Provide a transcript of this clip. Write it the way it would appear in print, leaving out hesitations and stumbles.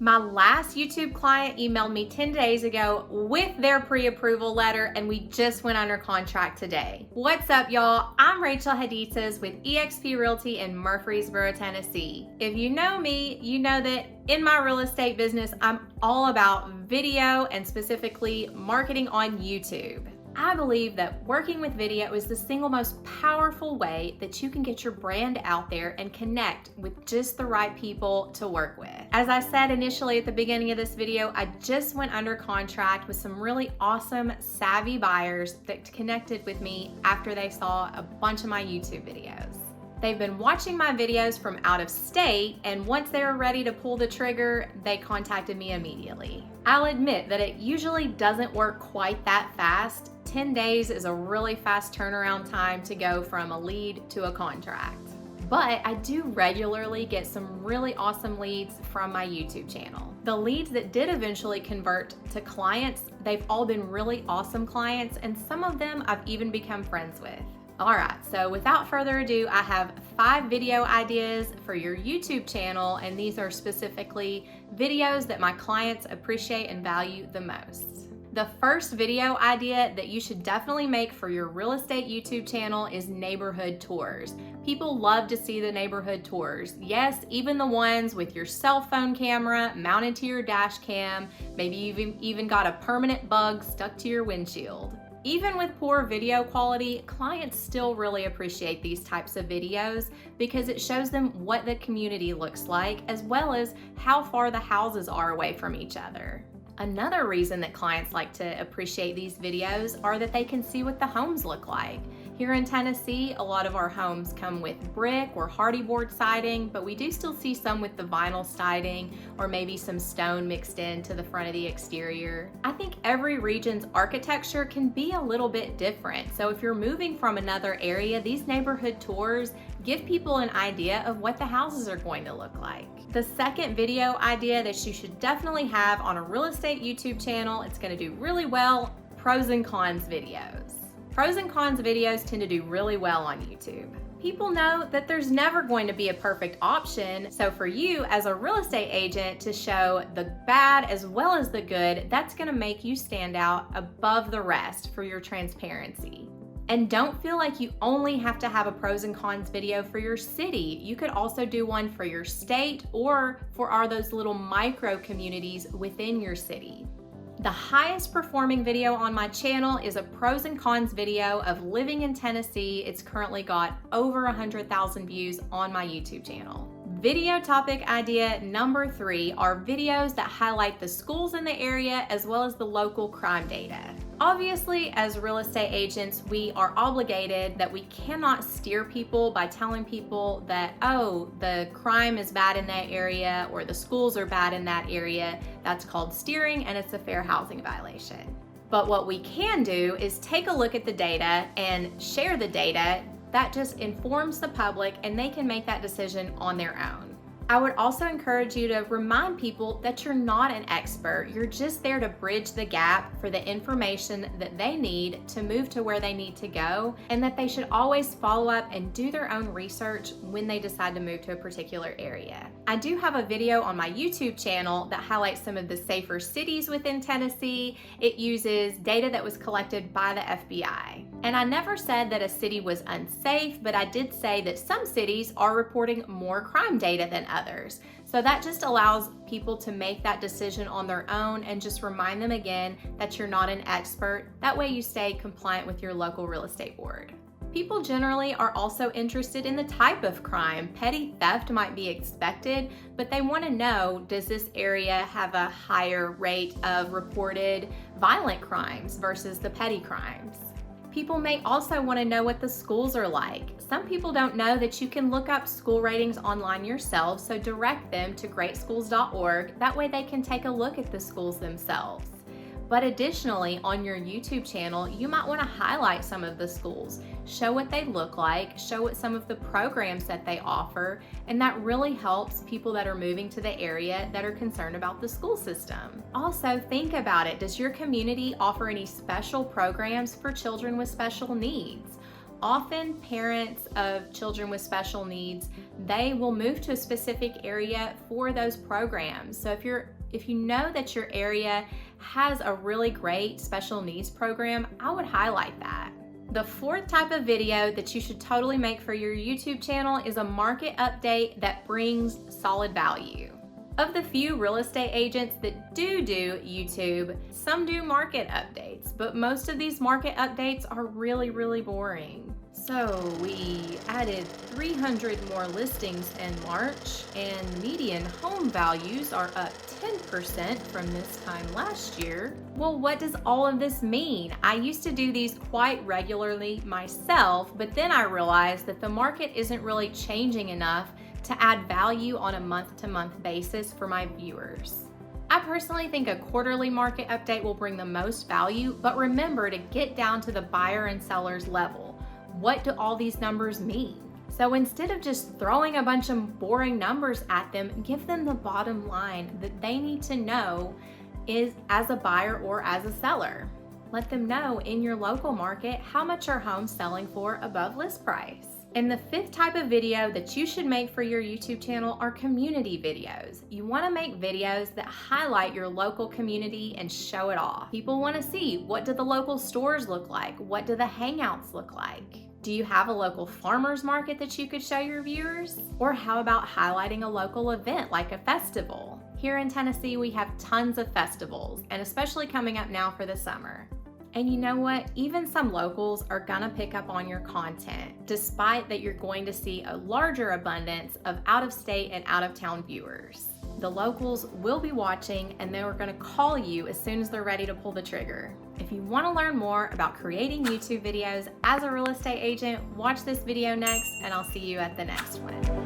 My last YouTube client emailed me 10 days ago with their pre-approval letter, and we just went under contract today. What's up, y'all? I'm Rachel Haditzas with eXp Realty in Murfreesboro, Tennessee. If you know me, you know that in my real estate business, I'm all about video and specifically marketing on YouTube. I believe that working with video is the single most powerful way that you can get your brand out there and connect with just the right people to work with. As I said initially at the beginning of this video, I just went under contract with some really awesome, savvy buyers that connected with me after they saw a bunch of my YouTube videos. They've been watching my videos from out of state, and once they were ready to pull the trigger, they contacted me immediately. I'll admit that it usually doesn't work quite that fast. 10 days is a really fast turnaround time to go from a lead to a contract. But I do regularly get some really awesome leads from my YouTube channel. The leads that did eventually convert to clients, they've all been really awesome clients, and some of them I've even become friends with. All right, so without further ado, I have 5 video ideas for your YouTube channel, and these are specifically videos that my clients appreciate and value the most. The first video idea that you should definitely make for your real estate YouTube channel is neighborhood tours. People love to see the neighborhood tours. Yes, even the ones with your cell phone camera mounted to your dash cam, maybe you've even got a permanent bug stuck to your windshield. Even with poor video quality, clients still really appreciate these types of videos because it shows them what the community looks like as well as how far the houses are away from each other. Another reason that clients like to appreciate these videos are that they can see what the homes look like. Here in Tennessee, a lot of our homes come with brick or hardy board siding, but we do still see some with the vinyl siding or maybe some stone mixed into the front of the exterior. I think every region's architecture can be a little bit different. So if you're moving from another area, these neighborhood tours give people an idea of what the houses are going to look like. The second video idea that you should definitely have on a real estate YouTube channel, it's going to do really well, pros and cons videos. Pros and cons videos tend to do really well on YouTube. People know that there's never going to be a perfect option, so for you as a real estate agent to show the bad as well as the good, that's going to make you stand out above the rest for your transparency. And don't feel like you only have to have a pros and cons video for your city. You could also do one for your state or for those little micro communities within your city. The highest performing video on my channel is a pros and cons video of living in Tennessee. It's currently got over 100,000 views on my YouTube channel. Video topic idea number 3 are videos that highlight the schools in the area as well as the local crime data. Obviously, as real estate agents, we are obligated that we cannot steer people by telling people that, oh, the crime is bad in that area or the schools are bad in that area. That's called steering and it's a fair housing violation. But what we can do is take a look at the data and share the data. That just informs the public and they can make that decision on their own. I would also encourage you to remind people that you're not an expert. You're just there to bridge the gap for the information that they need to move to where they need to go, and that they should always follow up and do their own research when they decide to move to a particular area. I do have a video on my YouTube channel that highlights some of the safer cities within Tennessee. It uses data that was collected by the FBI. And I never said that a city was unsafe, but I did say that some cities are reporting more crime data than others. So that just allows people to make that decision on their own and just remind them again that you're not an expert. That way you stay compliant with your local real estate board. People generally are also interested in the type of crime. Petty theft might be expected, but they want to know, does this area have a higher rate of reported violent crimes versus the petty crimes? People may also want to know what the schools are like. Some people don't know that you can look up school ratings online yourself, so direct them to greatschools.org. That way they can take a look at the schools themselves. But additionally, on your YouTube channel, you might want to highlight some of the schools, show what they look like, show what some of the programs that they offer, and that really helps people that are moving to the area that are concerned about the school system. Also, think about it. Does your community offer any special programs for children with special needs? often parents of children with special needs, they will move to a specific area for those programs. So if you know that your area has a really great special needs program, I would highlight that. The fourth type of video that you should totally make for your YouTube channel is a market update that brings solid value. Of the few real estate agents that do YouTube, some do market updates, but most of these market updates are really, really boring. So we added 300 more listings in March, and median home values are up 10% from this time last year. Well, what does all of this mean? I used to do these quite regularly myself, but then I realized that the market isn't really changing enough to add value on a month-to-month basis for my viewers. I personally think a quarterly market update will bring the most value, but remember to get down to the buyer and seller's level. What do all these numbers mean? So instead of just throwing a bunch of boring numbers at them, give them the bottom line that they need to know is as a buyer or as a seller. Let them know in your local market how much are homes selling for above list price. And the fifth type of video that you should make for your YouTube channel are community videos. You want to make videos that highlight your local community and show it off. People want to see, what do the local stores look like? What do the hangouts look like? Do you have a local farmers market that you could show your viewers? Or how about highlighting a local event like a festival? Here in Tennessee, we have tons of festivals, and especially coming up now for the summer. And you know what? Even some locals are gonna pick up on your content, despite that you're going to see a larger abundance of out-of-state and out-of-town viewers. The locals will be watching, and they're gonna call you as soon as they're ready to pull the trigger. If you wanna learn more about creating YouTube videos as a real estate agent, watch this video next, and I'll see you at the next one.